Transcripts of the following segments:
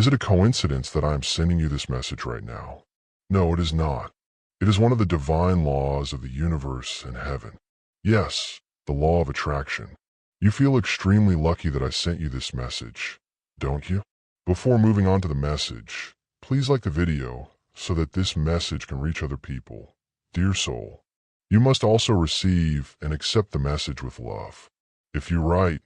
Is it a coincidence that I am sending you this message right now? No, it is not. It is one of the divine laws of the universe and heaven. Yes, the law of attraction. You feel extremely lucky that I sent you this message, don't you? Before moving on to the message, please like the video so that this message can reach other people. Dear soul, you must also receive and accept the message with love. If you write,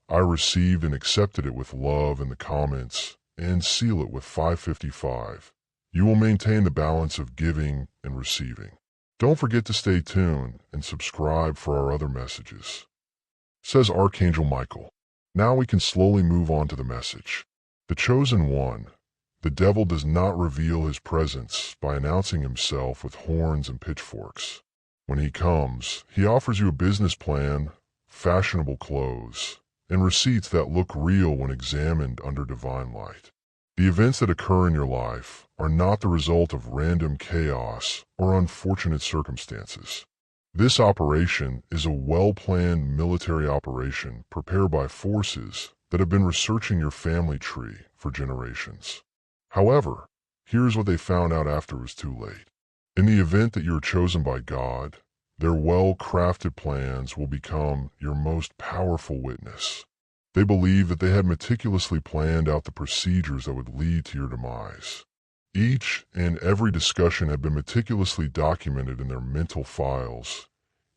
I received and accepted it with love in the comments and seal it with 555, you will maintain the balance of giving and receiving. Don't forget to stay tuned and subscribe for our other messages. Says Archangel Michael. Now we can slowly move on to the message. The chosen one. The devil does not reveal his presence by announcing himself with horns and pitchforks. When he comes, he offers you a business plan, fashionable clothes, and receipts that look real when examined under divine light. The events that occur in your life are not the result of random chaos or unfortunate circumstances. This operation is a well-planned military operation prepared by forces that have been researching your family tree for generations. However, here's what they found out after it was too late. In the event that you are chosen by God, their well-crafted plans will become your most powerful witness. They believe that they had meticulously planned out the procedures that would lead to your demise. Each and every discussion had been meticulously documented in their mental files.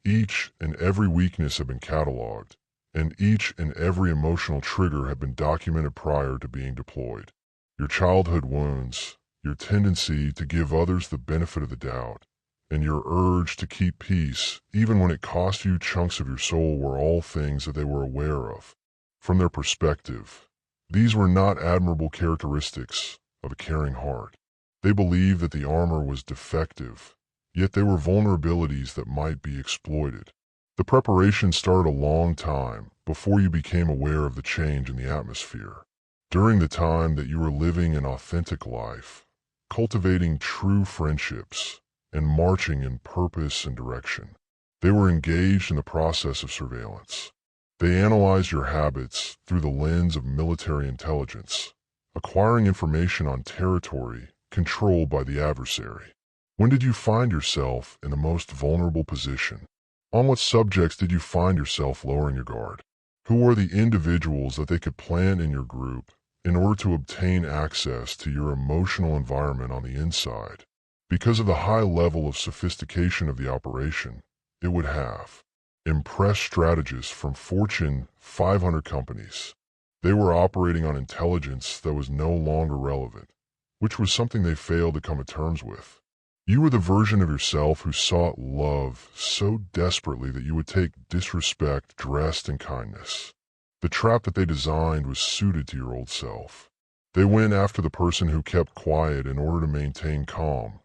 Each and every weakness had been cataloged, and each and every emotional trigger had been documented prior to being deployed. Your childhood wounds, your tendency to give others the benefit of the doubt, and your urge to keep peace even when it cost you chunks of your soul were all things that they were aware of. From their perspective, these were not admirable characteristics of a caring heart. They believed that the armor was defective, yet they were vulnerabilities that might be exploited. The preparation started a long time before you became aware of the change in the atmosphere. During the time that you were living an authentic life, cultivating true friendships, and marching in purpose and direction, they were engaged in the process of surveillance. They analyzed your habits through the lens of military intelligence, acquiring information on territory controlled by the adversary. When did you find yourself in the most vulnerable position? On what subjects did you find yourself lowering your guard? Who are the individuals that they could plant in your group in order to obtain access to your emotional environment on the inside? Because of the high level of sophistication of the operation, it would have impressed strategists from Fortune 500 companies. They were operating on intelligence that was no longer relevant, which was something they failed to come to terms with. You were the version of yourself who sought love so desperately that you would take disrespect dressed in kindness. The trap that they designed was suited to your old self. They went after the person who kept quiet in order to maintain calm,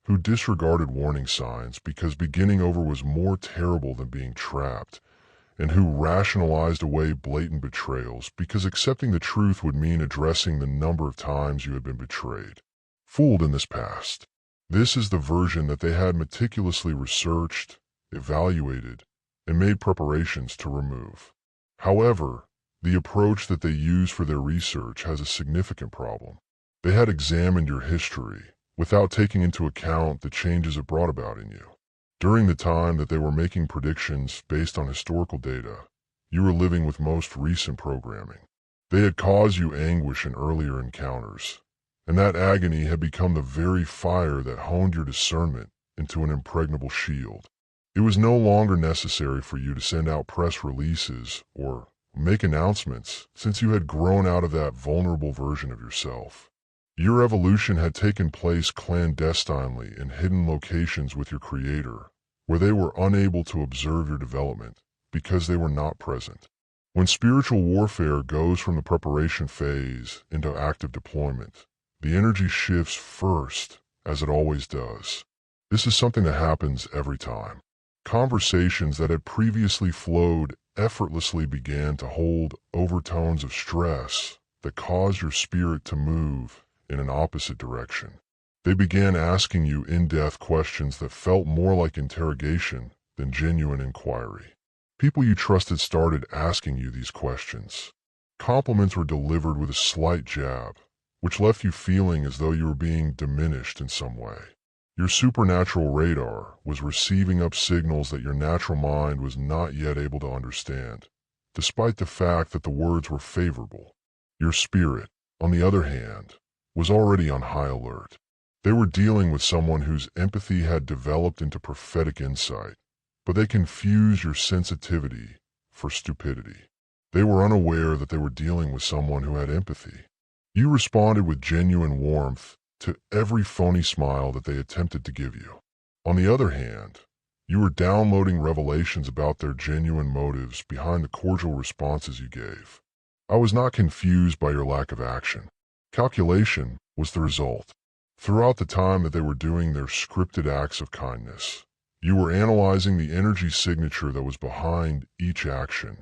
who disregarded warning signs because beginning over was more terrible than being trapped, and who rationalized away blatant betrayals because accepting the truth would mean addressing the number of times you had been betrayed. Fooled in this past. This is the version that they had meticulously researched, evaluated, and made preparations to remove. However, the approach that they use for their research has a significant problem. They had examined your history without taking into account the changes it brought about in you. During the time that they were making predictions based on historical data, you were living with most recent programming. They had caused you anguish in earlier encounters, and that agony had become the very fire that honed your discernment into an impregnable shield. It was no longer necessary for you to send out press releases or make announcements since you had grown out of that vulnerable version of yourself. Your evolution had taken place clandestinely in hidden locations with your Creator, where they were unable to observe your development because they were not present. When spiritual warfare goes from the preparation phase into active deployment, the energy shifts first, as it always does. This is something that happens every time. Conversations that had previously flowed effortlessly began to hold overtones of stress that caused your spirit to move in an opposite direction. They began asking you in-depth questions that felt more like interrogation than genuine inquiry. People you trusted started asking you these questions. Compliments were delivered with a slight jab, which left you feeling as though you were being diminished in some way. Your supernatural radar was receiving up signals that your natural mind was not yet able to understand, despite the fact that the words were favorable. Your spirit, on the other hand, was already on high alert. They were dealing with someone whose empathy had developed into prophetic insight, but they confused your sensitivity for stupidity. They were unaware that they were dealing with someone who had empathy. You responded with genuine warmth to every phony smile that they attempted to give you. On the other hand, you were downloading revelations about their genuine motives behind the cordial responses you gave. I was not confused by your lack of action. Calculation was the result. Throughout the time that they were doing their scripted acts of kindness, you were analyzing the energy signature that was behind each action,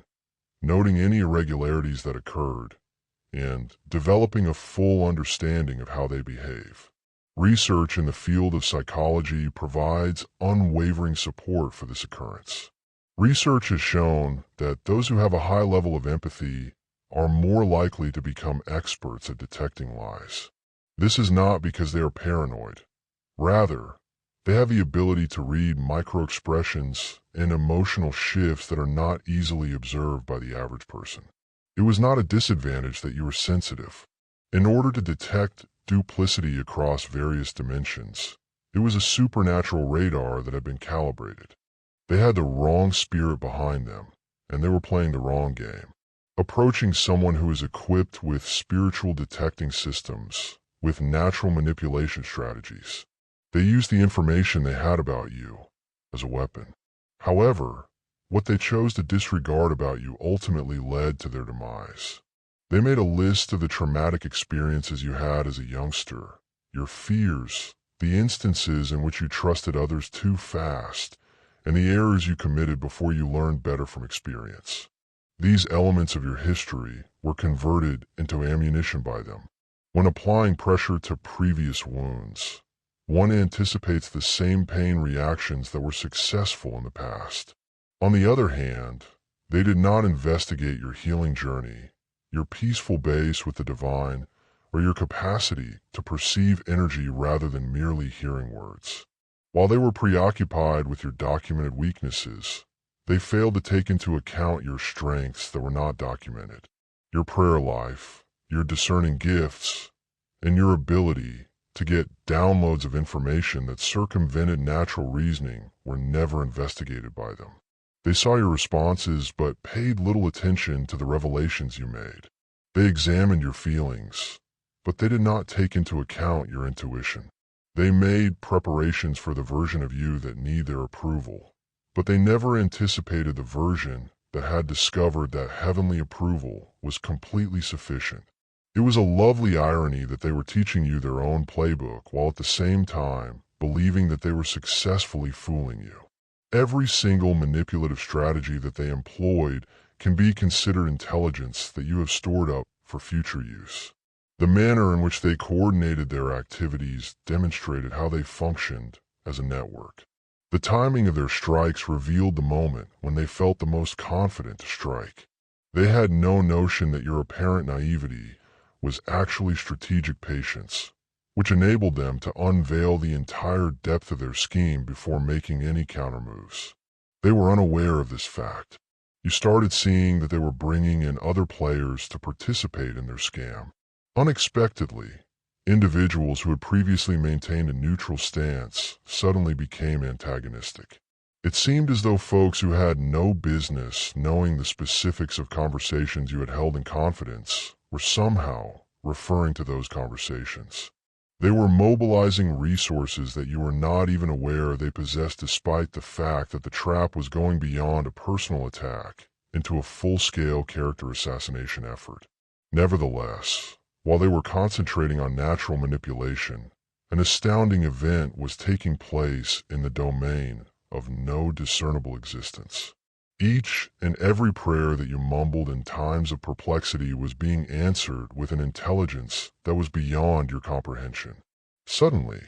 noting any irregularities that occurred, and developing a full understanding of how they behave. Research in the field of psychology provides unwavering support for this occurrence. Research has shown that those who have a high level of empathy are more likely to become experts at detecting lies. This is not because they are paranoid. Rather, they have the ability to read micro-expressions and emotional shifts that are not easily observed by the average person. It was not a disadvantage that you were sensitive. In order to detect duplicity across various dimensions, it was a supernatural radar that had been calibrated. They had the wrong spirit behind them, and they were playing the wrong game. Approaching someone who is equipped with spiritual detecting systems, with natural manipulation strategies, they used the information they had about you as a weapon. However, what they chose to disregard about you ultimately led to their demise. They made a list of the traumatic experiences you had as a youngster, your fears, the instances in which you trusted others too fast, and the errors you committed before you learned better from experience. These elements of your history were converted into ammunition by them. When applying pressure to previous wounds, one anticipates the same pain reactions that were successful in the past. On the other hand, they did not investigate your healing journey, your peaceful base with the divine, or your capacity to perceive energy rather than merely hearing words. While they were preoccupied with your documented weaknesses, they failed to take into account your strengths that were not documented. Your prayer life, your discerning gifts, and your ability to get downloads of information that circumvented natural reasoning were never investigated by them. They saw your responses but paid little attention to the revelations you made. They examined your feelings, but they did not take into account your intuition. They made preparations for the version of you that need their approval, but they never anticipated the version that had discovered that heavenly approval was completely sufficient. It was a lovely irony that they were teaching you their own playbook while at the same time believing that they were successfully fooling you. Every single manipulative strategy that they employed can be considered intelligence that you have stored up for future use. The manner in which they coordinated their activities demonstrated how they functioned as a network. The timing of their strikes revealed the moment when they felt the most confident to strike. They had no notion that your apparent naivety was actually strategic patience, which enabled them to unveil the entire depth of their scheme before making any countermoves. They were unaware of this fact. You started seeing that they were bringing in other players to participate in their scam. Unexpectedly, individuals who had previously maintained a neutral stance suddenly became antagonistic. It seemed as though folks who had no business knowing the specifics of conversations you had held in confidence were somehow referring to those conversations. They were mobilizing resources that you were not even aware they possessed, despite the fact that the trap was going beyond a personal attack into a full-scale character assassination effort. Nevertheless, while they were concentrating on natural manipulation, an astounding event was taking place in the domain of no discernible existence. Each and every prayer that you mumbled in times of perplexity was being answered with an intelligence that was beyond your comprehension. Suddenly,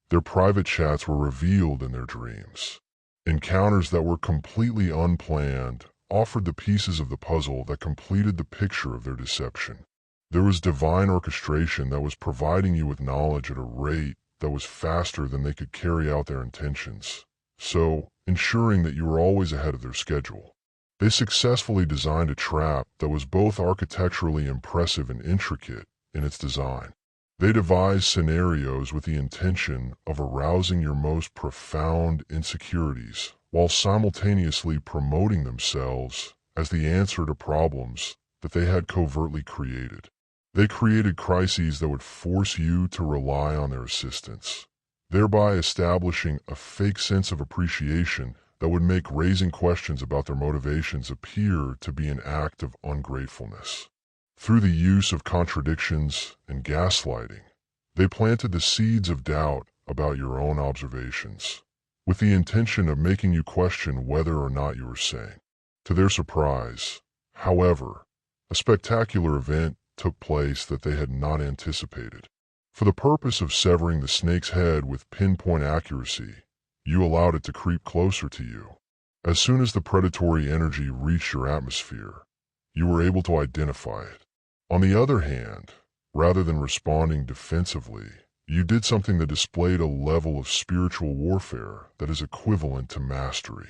their private chats were revealed in their dreams. Encounters that were completely unplanned offered the pieces of the puzzle that completed the picture of their deception. There was divine orchestration that was providing you with knowledge at a rate that was faster than they could carry out their intentions, so ensuring that you were always ahead of their schedule. They successfully designed a trap that was both architecturally impressive and intricate in its design. They devised scenarios with the intention of arousing your most profound insecurities while simultaneously promoting themselves as the answer to problems that they had covertly created. They created crises that would force you to rely on their assistance, thereby establishing a fake sense of appreciation that would make raising questions about their motivations appear to be an act of ungratefulness. Through the use of contradictions and gaslighting, they planted the seeds of doubt about your own observations, with the intention of making you question whether or not you were sane. To their surprise, however, a spectacular event took place that they had not anticipated. For the purpose of severing the snake's head with pinpoint accuracy, you allowed it to creep closer to you. As soon as the predatory energy reached your atmosphere, you were able to identify it. On the other hand, rather than responding defensively, you did something that displayed a level of spiritual warfare that is equivalent to mastery.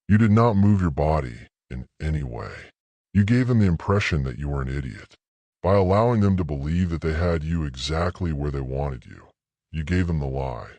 You did not move your body in any way. You gave them the impression that you were an idiot. By allowing them to believe that they had you exactly where they wanted you, you gave them the lie.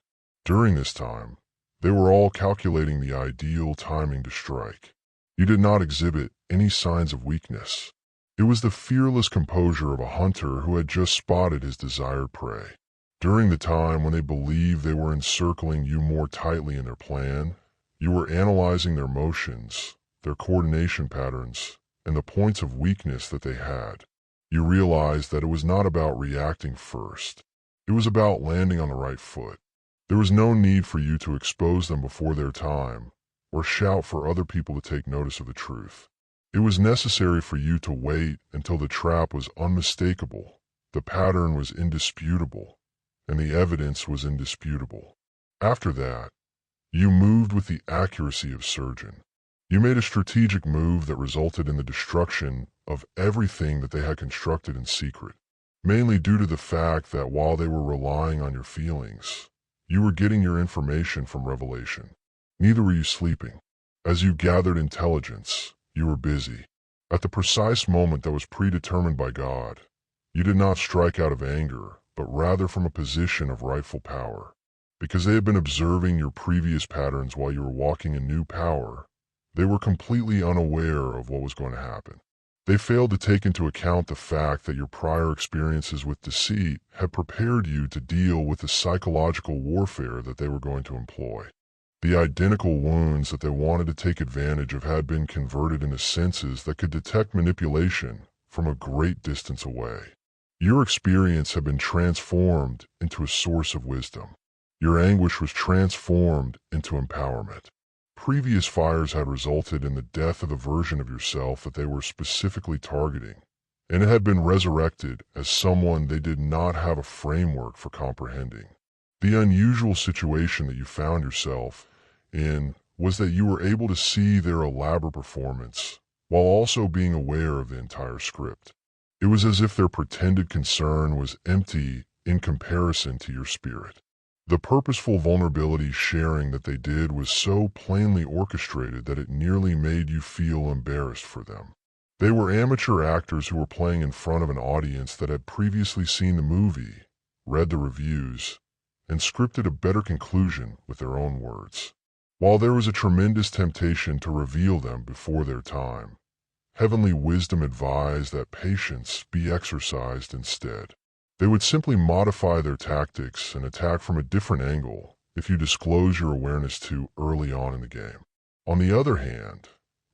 During this time, they were all calculating the ideal timing to strike. You did not exhibit any signs of weakness. It was the fearless composure of a hunter who had just spotted his desired prey. During the time when they believed they were encircling you more tightly in their plan, you were analyzing their motions, their coordination patterns, and the points of weakness that they had. You realized that it was not about reacting first. It was about landing on the right foot. There was no need for you to expose them before their time, or shout for other people to take notice of the truth. It was necessary for you to wait until the trap was unmistakable, the pattern was indisputable, and the evidence was indisputable. After that, you moved with the accuracy of surgeon. You made a strategic move that resulted in the destruction of everything that they had constructed in secret, mainly due to the fact that while they were relying on your feelings, you were getting your information from revelation. Neither were you sleeping. As you gathered intelligence, you were busy. At the precise moment that was predetermined by God, you did not strike out of anger, but rather from a position of rightful power. Because they had been observing your previous patterns while you were walking in new power, they were completely unaware of what was going to happen. They failed to take into account the fact that your prior experiences with deceit had prepared you to deal with the psychological warfare that they were going to employ. The identical wounds that they wanted to take advantage of had been converted into senses that could detect manipulation from a great distance away. Your experience had been transformed into a source of wisdom. Your anguish was transformed into empowerment. Previous fires had resulted in the death of the version of yourself that they were specifically targeting, and it had been resurrected as someone they did not have a framework for comprehending. The unusual situation that you found yourself in was that you were able to see their elaborate performance while also being aware of the entire script. It was as if their pretended concern was empty in comparison to your spirit. The purposeful vulnerability sharing that they did was so plainly orchestrated that it nearly made you feel embarrassed for them. They were amateur actors who were playing in front of an audience that had previously seen the movie, read the reviews, and scripted a better conclusion with their own words. While there was a tremendous temptation to reveal them before their time, heavenly wisdom advised that patience be exercised instead. They would simply modify their tactics and attack from a different angle if you disclose your awareness too early on in the game. On the other hand,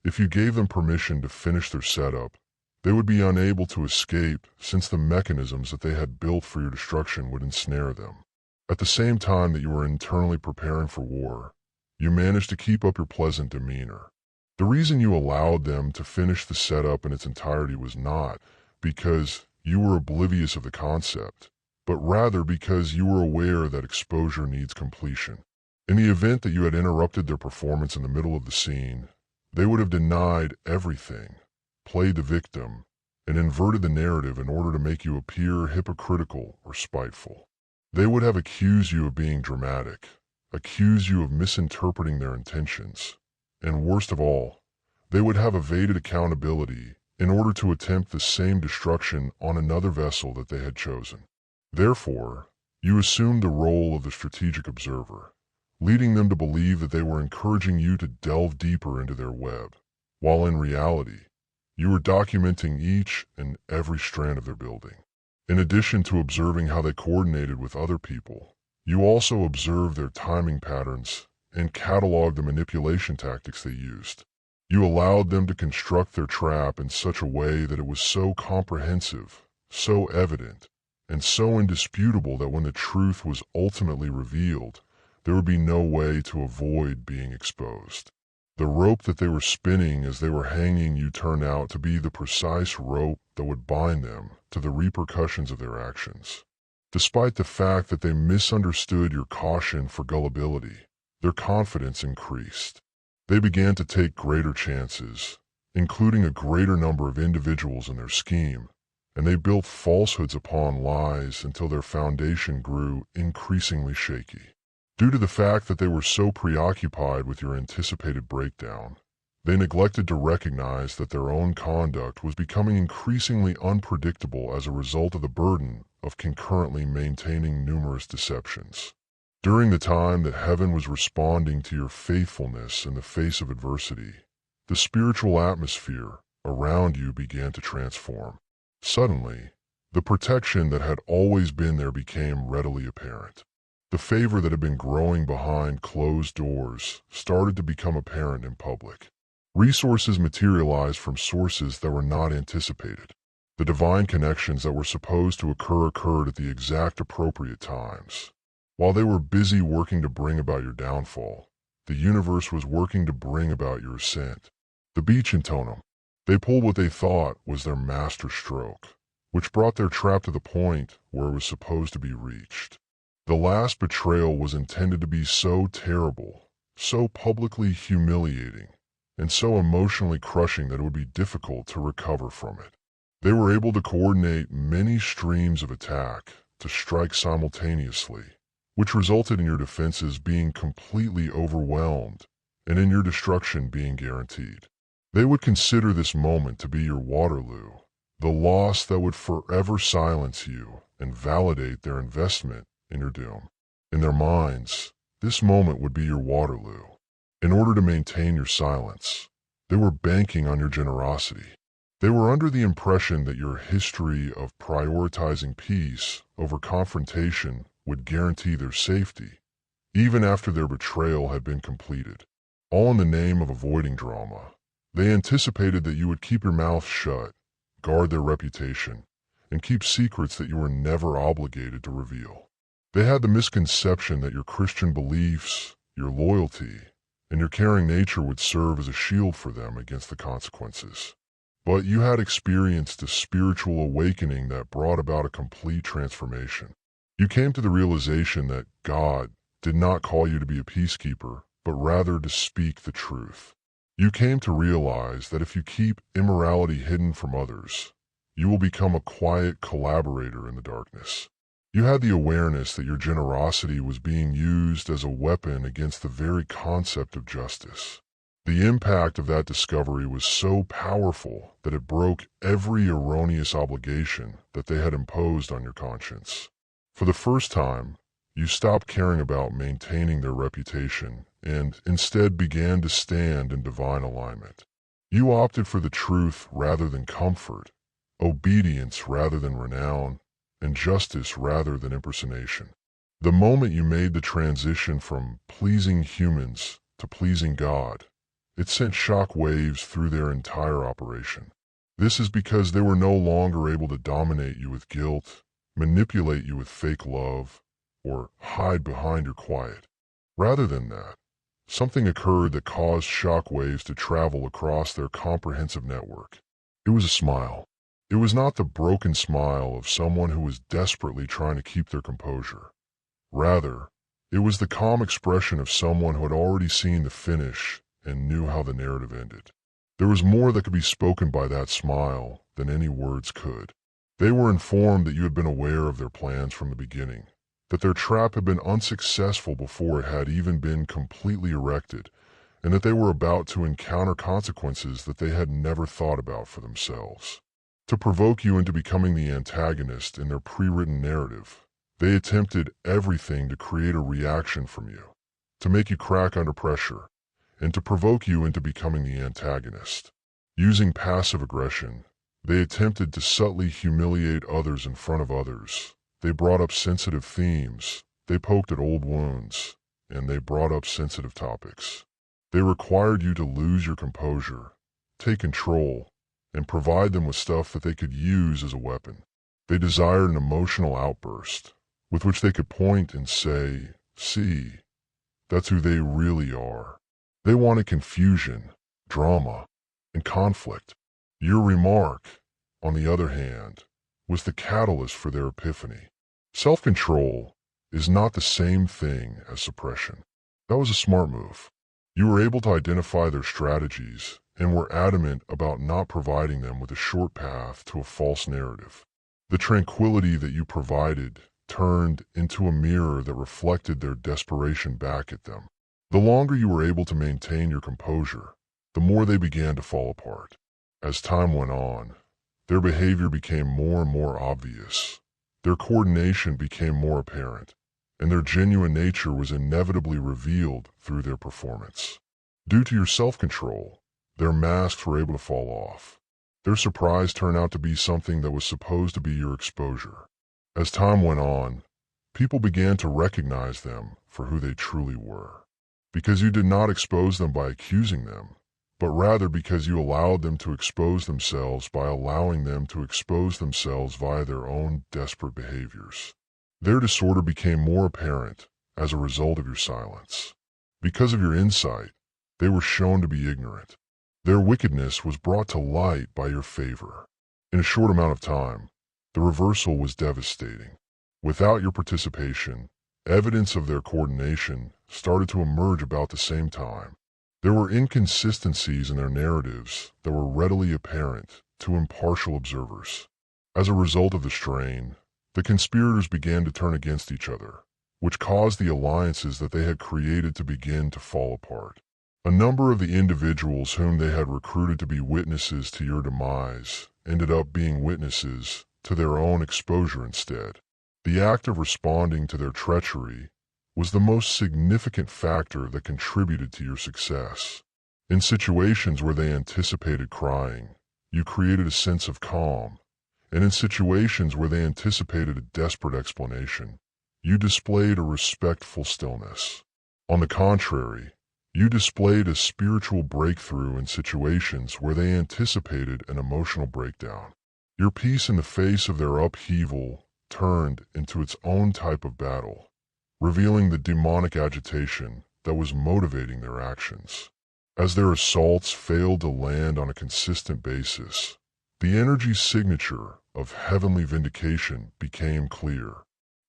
if you gave them permission to finish their setup, they would be unable to escape since the mechanisms that they had built for your destruction would ensnare them. At the same time that you were internally preparing for war, you managed to keep up your pleasant demeanor. The reason you allowed them to finish the setup in its entirety was not because you were oblivious of the concept, but rather because you were aware that exposure needs completion. In the event that you had interrupted their performance in the middle of the scene, they would have denied everything, played the victim, and inverted the narrative in order to make you appear hypocritical or spiteful. They would have accused you of being dramatic, accused you of misinterpreting their intentions, and worst of all, they would have evaded accountability in order to attempt the same destruction on another vessel that they had chosen. Therefore, you assumed the role of the strategic observer, leading them to believe that they were encouraging you to delve deeper into their web, while in reality, you were documenting each and every strand of their building. In addition to observing how they coordinated with other people, you also observed their timing patterns and cataloged the manipulation tactics they used. You allowed them to construct their trap in such a way that it was so comprehensive, so evident, and so indisputable that when the truth was ultimately revealed, there would be no way to avoid being exposed. The rope that they were spinning as they were hanging you turned out to be the precise rope that would bind them to the repercussions of their actions. Despite the fact that they misunderstood your caution for gullibility, their confidence increased. They began to take greater chances, including a greater number of individuals in their scheme, and they built falsehoods upon lies until their foundation grew increasingly shaky. Due to the fact that they were so preoccupied with your anticipated breakdown, they neglected to recognize that their own conduct was becoming increasingly unpredictable as a result of the burden of concurrently maintaining numerous deceptions. During the time that heaven was responding to your faithfulness in the face of adversity, the spiritual atmosphere around you began to transform. Suddenly, the protection that had always been there became readily apparent. The favor that had been growing behind closed doors started to become apparent in public. Resources materialized from sources that were not anticipated. The divine connections that were supposed to occur occurred at the exact appropriate times. While they were busy working to bring about your downfall, the universe was working to bring about your ascent. The beach in Tonum, they pulled what they thought was their master stroke, which brought their trap to the point where it was supposed to be reached. The last betrayal was intended to be so terrible, so publicly humiliating, and so emotionally crushing that it would be difficult to recover from it. They were able to coordinate many streams of attack to strike simultaneously, which resulted in your defenses being completely overwhelmed and in your destruction being guaranteed. They would consider this moment to be your Waterloo, the loss that would forever silence you and validate their investment in your doom. In their minds, this moment would be your Waterloo. In order to maintain your silence, they were banking on your generosity. They were under the impression that your history of prioritizing peace over confrontation would guarantee their safety, even after their betrayal had been completed. All in the name of avoiding drama. They anticipated that you would keep your mouth shut, guard their reputation, and keep secrets that you were never obligated to reveal. They had the misconception that your Christian beliefs, your loyalty, and your caring nature would serve as a shield for them against the consequences. But you had experienced a spiritual awakening that brought about a complete transformation. You came to the realization that God did not call you to be a peacekeeper, but rather to speak the truth. You came to realize that if you keep immorality hidden from others, you will become a quiet collaborator in the darkness. You had the awareness that your generosity was being used as a weapon against the very concept of justice. The impact of that discovery was so powerful that it broke every erroneous obligation that they had imposed on your conscience. For the first time, you stopped caring about maintaining their reputation and instead began to stand in divine alignment. You opted for the truth rather than comfort, obedience rather than renown, and justice rather than impersonation. The moment you made the transition from pleasing humans to pleasing God, it sent shock waves through their entire operation. This is because they were no longer able to dominate you with guilt, manipulate you with fake love, or hide behind your quiet. Rather than that, something occurred that caused shock waves to travel across their comprehensive network. It was a smile. It was not the broken smile of someone who was desperately trying to keep their composure. Rather, it was the calm expression of someone who had already seen the finish and knew how the narrative ended. There was more that could be spoken by that smile than any words could. They were informed that you had been aware of their plans from the beginning, that their trap had been unsuccessful before it had even been completely erected, and that they were about to encounter consequences that they had never thought about for themselves. To provoke you into becoming the antagonist in their pre-written narrative, they attempted everything to create a reaction from you, to make you crack under pressure, and to provoke you into becoming the antagonist. Using passive aggression, they attempted to subtly humiliate others in front of others. They brought up sensitive themes, they poked at old wounds, and they brought up sensitive topics. They required you to lose your composure, take control, and provide them with stuff that they could use as a weapon. They desired an emotional outburst, with which they could point and say, "See, that's who they really are." They wanted confusion, drama, and conflict. Your remark, on the other hand, was the catalyst for their epiphany. Self-control is not the same thing as suppression. That was a smart move. You were able to identify their strategies and were adamant about not providing them with a short path to a false narrative. The tranquility that you provided turned into a mirror that reflected their desperation back at them. The longer you were able to maintain your composure, the more they began to fall apart. As time went on, their behavior became more and more obvious. Their coordination became more apparent, and their genuine nature was inevitably revealed through their performance. Due to your self-control, their masks were able to fall off. Their surprise turned out to be something that was supposed to be your exposure. As time went on, people began to recognize them for who they truly were, because you did not expose them by accusing them, but rather because you allowed them to expose themselves by allowing them to expose themselves via their own desperate behaviors. Their disorder became more apparent as a result of your silence. Because of your insight, they were shown to be ignorant. Their wickedness was brought to light by your favor. In a short amount of time, the reversal was devastating. Without your participation, evidence of their coordination started to emerge about the same time. There were inconsistencies in their narratives that were readily apparent to impartial observers. As a result of the strain, the conspirators began to turn against each other, which caused the alliances that they had created to begin to fall apart. A number of the individuals whom they had recruited to be witnesses to your demise ended up being witnesses to their own exposure instead. The act of responding to their treachery was the most significant factor that contributed to your success. In situations where they anticipated crying, you created a sense of calm, and in situations where they anticipated a desperate explanation, you displayed a respectful stillness. On the contrary, you displayed a spiritual breakthrough in situations where they anticipated an emotional breakdown. Your peace in the face of their upheaval turned into its own type of battle, revealing the demonic agitation that was motivating their actions. As their assaults failed to land on a consistent basis, the energy signature of heavenly vindication became clear.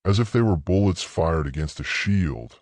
As if they were bullets fired against a shield,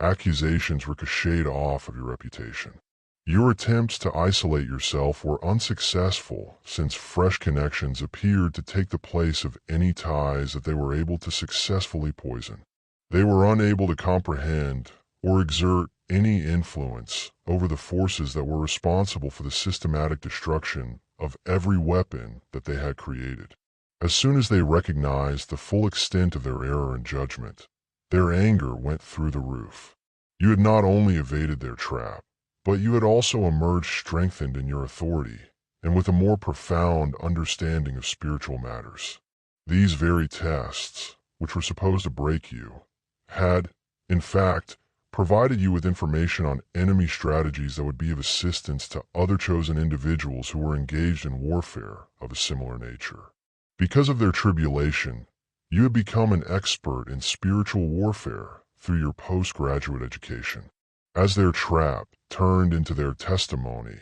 accusations ricocheted off of your reputation. Your attempts to isolate yourself were unsuccessful since fresh connections appeared to take the place of any ties that they were able to successfully poison. They were unable to comprehend or exert any influence over the forces that were responsible for the systematic destruction of every weapon that they had created. As soon as they recognized the full extent of their error in judgment, their anger went through the roof. You had not only evaded their trap, but you had also emerged strengthened in your authority and with a more profound understanding of spiritual matters. These very tests, which were supposed to break you, had, in fact, provided you with information on enemy strategies that would be of assistance to other chosen individuals who were engaged in warfare of a similar nature. Because of their tribulation, you had become an expert in spiritual warfare through your postgraduate education. As their trap turned into their testimony,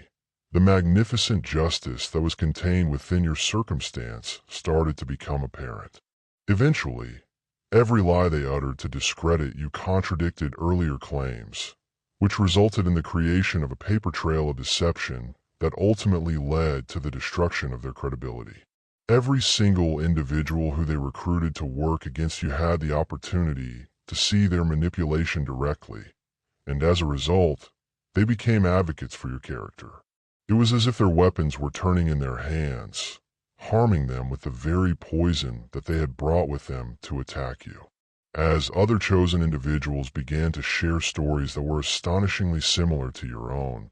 the magnificent justice that was contained within your circumstance started to become apparent. Eventually, every lie they uttered to discredit you contradicted earlier claims, which resulted in the creation of a paper trail of deception that ultimately led to the destruction of their credibility. Every single individual who they recruited to work against you had the opportunity to see their manipulation directly, and as a result, they became advocates for your character. It was as if their weapons were turning in their hands, harming them with the very poison that they had brought with them to attack you. As other chosen individuals began to share stories that were astonishingly similar to your own,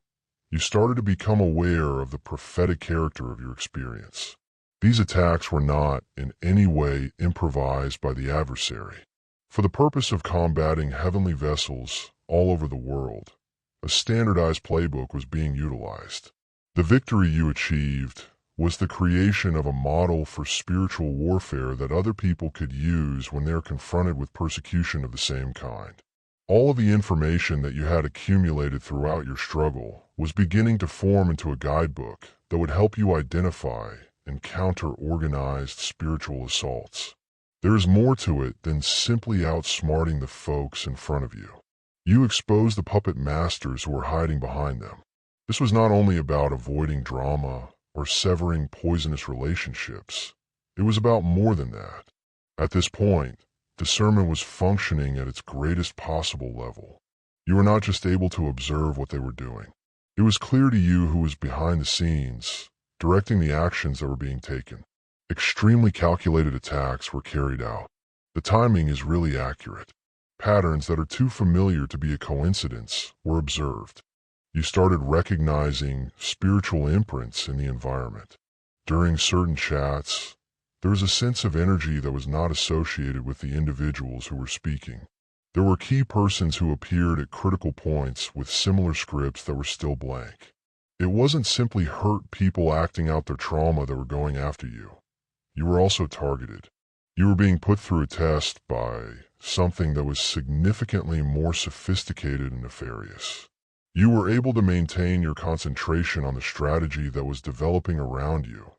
you started to become aware of the prophetic character of your experience. These attacks were not in any way improvised by the adversary. For the purpose of combating heavenly vessels all over the world, a standardized playbook was being utilized. The victory you achieved was the creation of a model for spiritual warfare that other people could use when they're confronted with persecution of the same kind. All of the information that you had accumulated throughout your struggle was beginning to form into a guidebook that would help you identify and counter organized spiritual assaults. There is more to it than simply outsmarting the folks in front of you. You exposed the puppet masters who were hiding behind them. This was not only about avoiding drama or severing poisonous relationships. It was about more than that. At this point, discernment was functioning at its greatest possible level. You were not just able to observe what they were doing. It was clear to you who was behind the scenes, directing the actions that were being taken. Extremely calculated attacks were carried out. The timing is really accurate. Patterns that are too familiar to be a coincidence were observed. You started recognizing spiritual imprints in the environment. During certain chats, there was a sense of energy that was not associated with the individuals who were speaking. There were key persons who appeared at critical points with similar scripts that were still blank. It wasn't simply hurt people acting out their trauma that were going after you. You were also targeted. You were being put through a test by something that was significantly more sophisticated and nefarious. You were able to maintain your concentration on the strategy that was developing around you,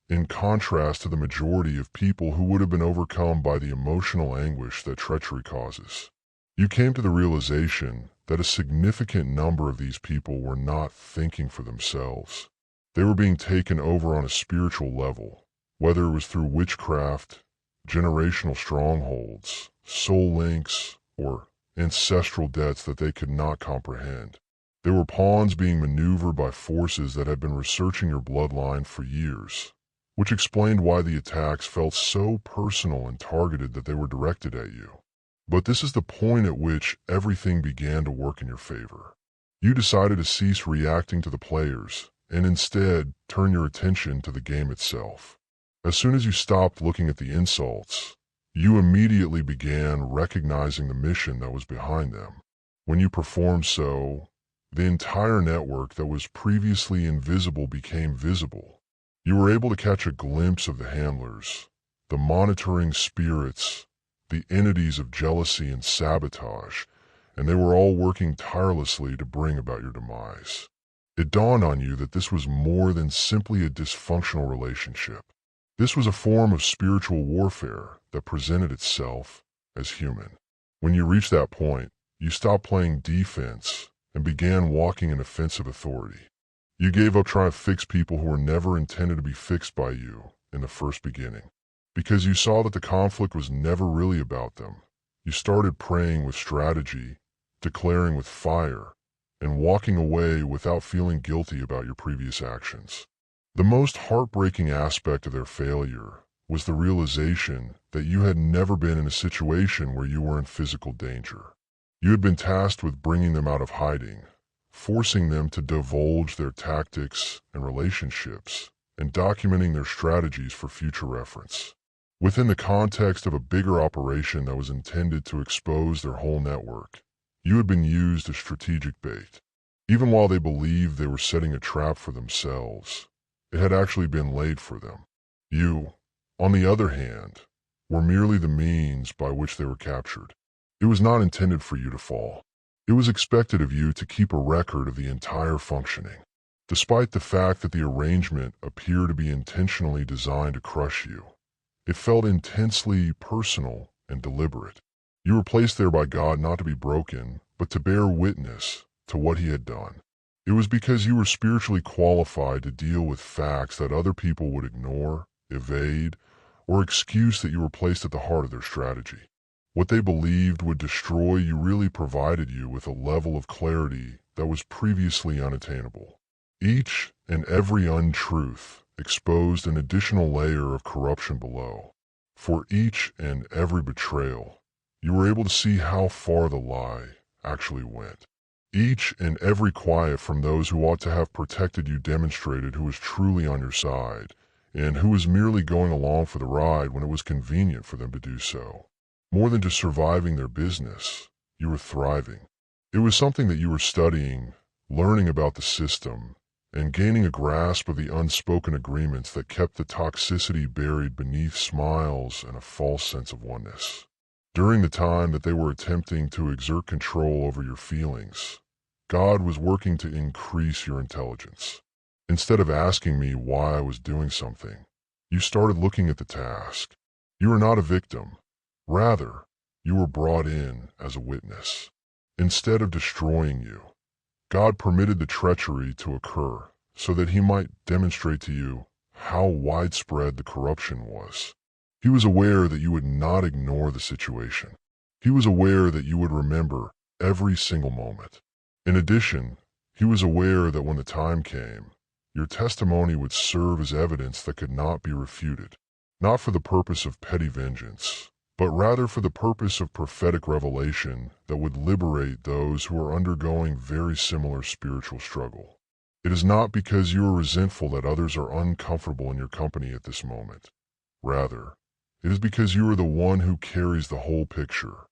in contrast to the majority of people who would have been overcome by the emotional anguish that treachery causes. You came to the realization that a significant number of these people were not thinking for themselves. They were being taken over on a spiritual level, whether it was through witchcraft, generational strongholds, soul links, or ancestral debts that they could not comprehend. They were pawns being maneuvered by forces that had been researching your bloodline for years, which explained why the attacks felt so personal and targeted that they were directed at you. But this is the point at which everything began to work in your favor. You decided to cease reacting to the players and instead turn your attention to the game itself. As soon as you stopped looking at the insults, you immediately began recognizing the mission that was behind them. When you performed so, the entire network that was previously invisible became visible. You were able to catch a glimpse of the handlers, the monitoring spirits, the entities of jealousy and sabotage, and they were all working tirelessly to bring about your demise. It dawned on you that this was more than simply a dysfunctional relationship. This was a form of spiritual warfare that presented itself as human. When you reached that point, you stopped playing defense and began walking in offensive authority. You gave up trying to fix people who were never intended to be fixed by you in the first beginning. Because you saw that the conflict was never really about them, you started praying with strategy, declaring with fire, and walking away without feeling guilty about your previous actions. The most heartbreaking aspect of their failure was the realization that you had never been in a situation where you were in physical danger. You had been tasked with bringing them out of hiding, forcing them to divulge their tactics and relationships, and documenting their strategies for future reference. Within the context of a bigger operation that was intended to expose their whole network, you had been used as strategic bait. Even while they believed they were setting a trap for themselves, it had actually been laid for them. You, on the other hand, were merely the means by which they were captured. It was not intended for you to fall. It was expected of you to keep a record of the entire functioning. Despite the fact that the arrangement appeared to be intentionally designed to crush you, it felt intensely personal and deliberate. You were placed there by God not to be broken, but to bear witness to what He had done. It was because you were spiritually qualified to deal with facts that other people would ignore, evade, or excuse that you were placed at the heart of their strategy. What they believed would destroy you really provided you with a level of clarity that was previously unattainable. Each and every untruth exposed an additional layer of corruption below. For each and every betrayal, you were able to see how far the lie actually went. Each and every quiet from those who ought to have protected you demonstrated who was truly on your side, and who was merely going along for the ride when it was convenient for them to do so. More than just surviving their business, you were thriving. It was something that you were studying, learning about the system, and gaining a grasp of the unspoken agreements that kept the toxicity buried beneath smiles and a false sense of oneness. During the time that they were attempting to exert control over your feelings, God was working to increase your intelligence. Instead of asking me why I was doing something, you started looking at the task. You were not a victim. Rather, you were brought in as a witness. Instead of destroying you, God permitted the treachery to occur so that he might demonstrate to you how widespread the corruption was. He was aware that you would not ignore the situation. He was aware that you would remember every single moment. In addition, he was aware that when the time came, your testimony would serve as evidence that could not be refuted, not for the purpose of petty vengeance, but rather for the purpose of prophetic revelation that would liberate those who are undergoing very similar spiritual struggle. It is not because you are resentful that others are uncomfortable in your company at this moment. Rather, it is because you are the one who carries the whole picture.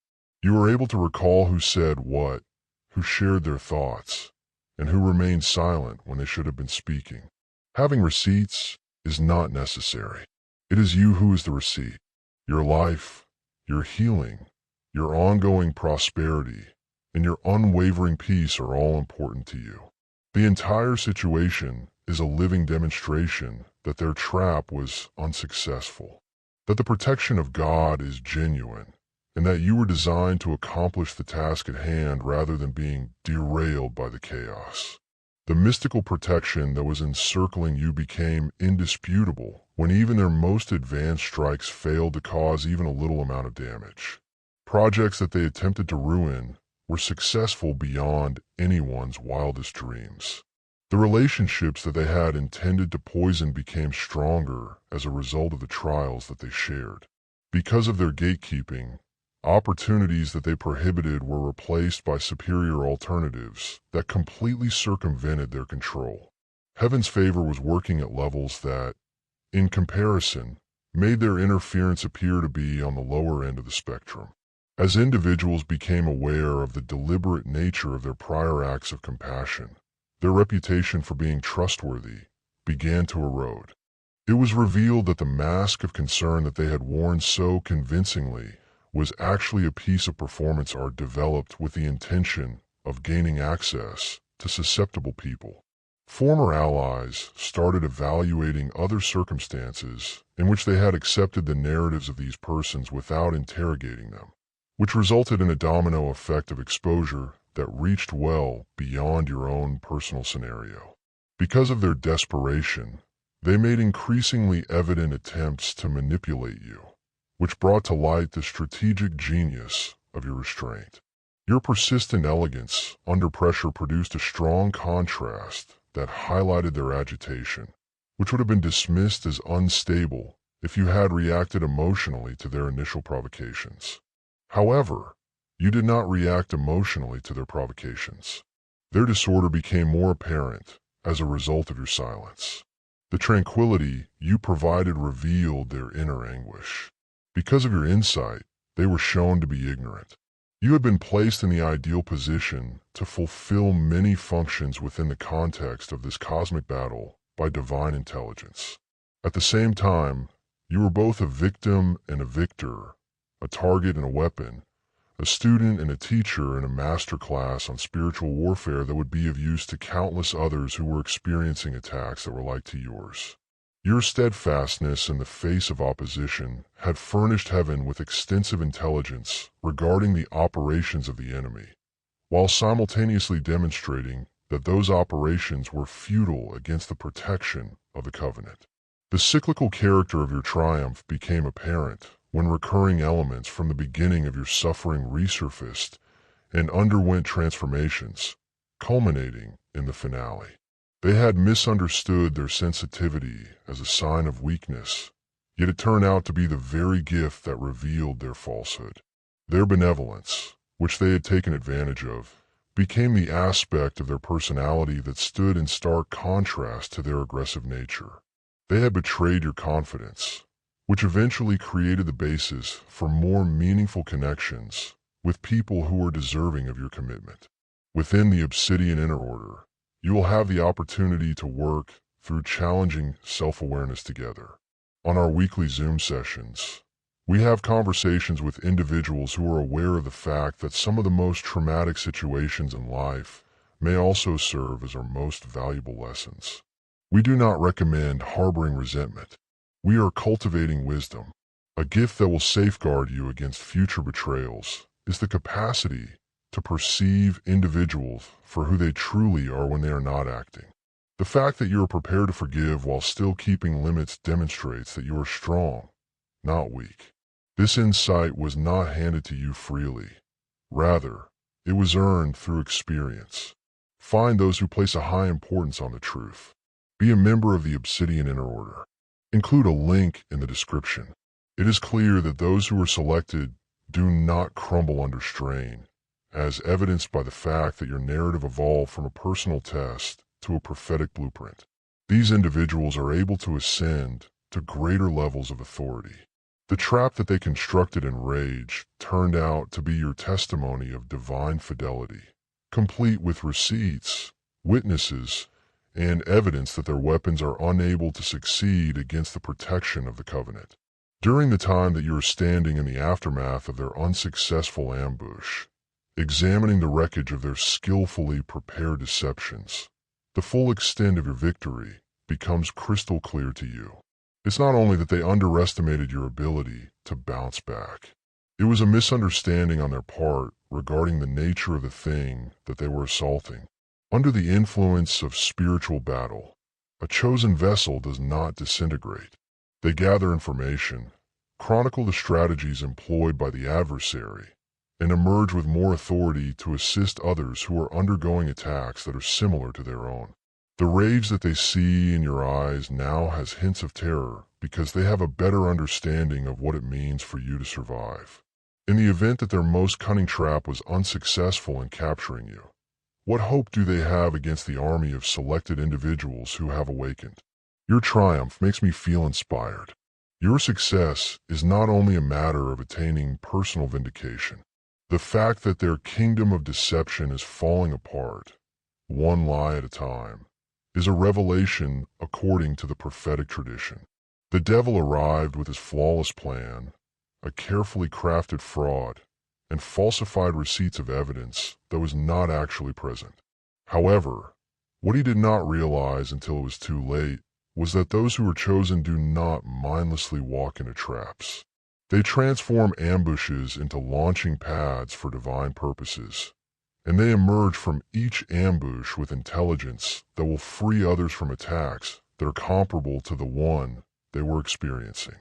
You are able to recall who said what, who shared their thoughts, and who remained silent when they should have been speaking. Having receipts is not necessary. It is you who is the receipt. Your life, your healing, your ongoing prosperity, and your unwavering peace are all important to you. The entire situation is a living demonstration that their trap was unsuccessful, that the protection of God is genuine, and that you were designed to accomplish the task at hand rather than being derailed by the chaos. The mystical protection that was encircling you became indisputable when even their most advanced strikes failed to cause even a little amount of damage. Projects that they attempted to ruin were successful beyond anyone's wildest dreams. The relationships that they had intended to poison became stronger as a result of the trials that they shared. Because of their gatekeeping, opportunities that they prohibited were replaced by superior alternatives that completely circumvented their control. Heaven's favor was working at levels that, in comparison, made their interference appear to be on the lower end of the spectrum. As individuals became aware of the deliberate nature of their prior acts of compassion, their reputation for being trustworthy began to erode. It was revealed that the mask of concern that they had worn so convincingly was actually a piece of performance art developed with the intention of gaining access to susceptible people. Former allies started evaluating other circumstances in which they had accepted the narratives of these persons without interrogating them, which resulted in a domino effect of exposure that reached well beyond your own personal scenario. Because of their desperation, they made increasingly evident attempts to manipulate you, which brought to light the strategic genius of your restraint. Your persistent elegance under pressure produced a strong contrast that highlighted their agitation, which would have been dismissed as unstable if you had reacted emotionally to their initial provocations. However, you did not react emotionally to their provocations. Their disorder became more apparent as a result of your silence. The tranquility you provided revealed their inner anguish. Because of your insight, they were shown to be ignorant. You had been placed in the ideal position to fulfill many functions within the context of this cosmic battle by divine intelligence. At the same time, you were both a victim and a victor, a target and a weapon, a student and a teacher in a master class on spiritual warfare that would be of use to countless others who were experiencing attacks that were like to yours. Your steadfastness in the face of opposition had furnished heaven with extensive intelligence regarding the operations of the enemy, while simultaneously demonstrating that those operations were futile against the protection of the covenant. The cyclical character of your triumph became apparent when recurring elements from the beginning of your suffering resurfaced and underwent transformations, culminating in the finale. They had misunderstood their sensitivity as a sign of weakness, yet it turned out to be the very gift that revealed their falsehood. Their benevolence, which they had taken advantage of, became the aspect of their personality that stood in stark contrast to their aggressive nature. They had betrayed your confidence, which eventually created the basis for more meaningful connections with people who were deserving of your commitment. Within the Obsidian Inner Order, you will have the opportunity to work through challenging self-awareness together. On our weekly Zoom sessions, we have conversations with individuals who are aware of the fact that some of the most traumatic situations in life may also serve as our most valuable lessons. We do not recommend harboring resentment. We are cultivating wisdom. A gift that will safeguard you against future betrayals is the capacity to perceive individuals for who they truly are when they are not acting. The fact that you are prepared to forgive while still keeping limits demonstrates that you are strong, not weak. This insight was not handed to you freely. Rather, it was earned through experience. Find those who place a high importance on the truth. Be a member of the Obsidian Inner Order. Include a link in the description. It is clear that those who are selected do not crumble under strain, as evidenced by the fact that your narrative evolved from a personal test to a prophetic blueprint. These individuals are able to ascend to greater levels of authority. The trap that they constructed in rage turned out to be your testimony of divine fidelity, complete with receipts, witnesses, and evidence that their weapons are unable to succeed against the protection of the covenant. During the time that you are standing in the aftermath of their unsuccessful ambush, examining the wreckage of their skillfully prepared deceptions, the full extent of your victory becomes crystal clear to you. It's not only that they underestimated your ability to bounce back. It was a misunderstanding on their part regarding the nature of the thing that they were assaulting. Under the influence of spiritual battle, a chosen vessel does not disintegrate. They gather information, chronicle the strategies employed by the adversary, and emerge with more authority to assist others who are undergoing attacks that are similar to their own. The rage that they see in your eyes now has hints of terror because they have a better understanding of what it means for you to survive. In the event that their most cunning trap was unsuccessful in capturing you, what hope do they have against the army of selected individuals who have awakened? Your triumph makes me feel inspired. Your success is not only a matter of attaining personal vindication. The fact that their kingdom of deception is falling apart, one lie at a time, is a revelation according to the prophetic tradition. The devil arrived with his flawless plan, a carefully crafted fraud, and falsified receipts of evidence that was not actually present. However, what he did not realize until it was too late was that those who are chosen do not mindlessly walk into traps. They transform ambushes into launching pads for divine purposes, and they emerge from each ambush with intelligence that will free others from attacks that are comparable to the one they were experiencing.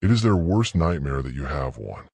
It is their worst nightmare that you have one.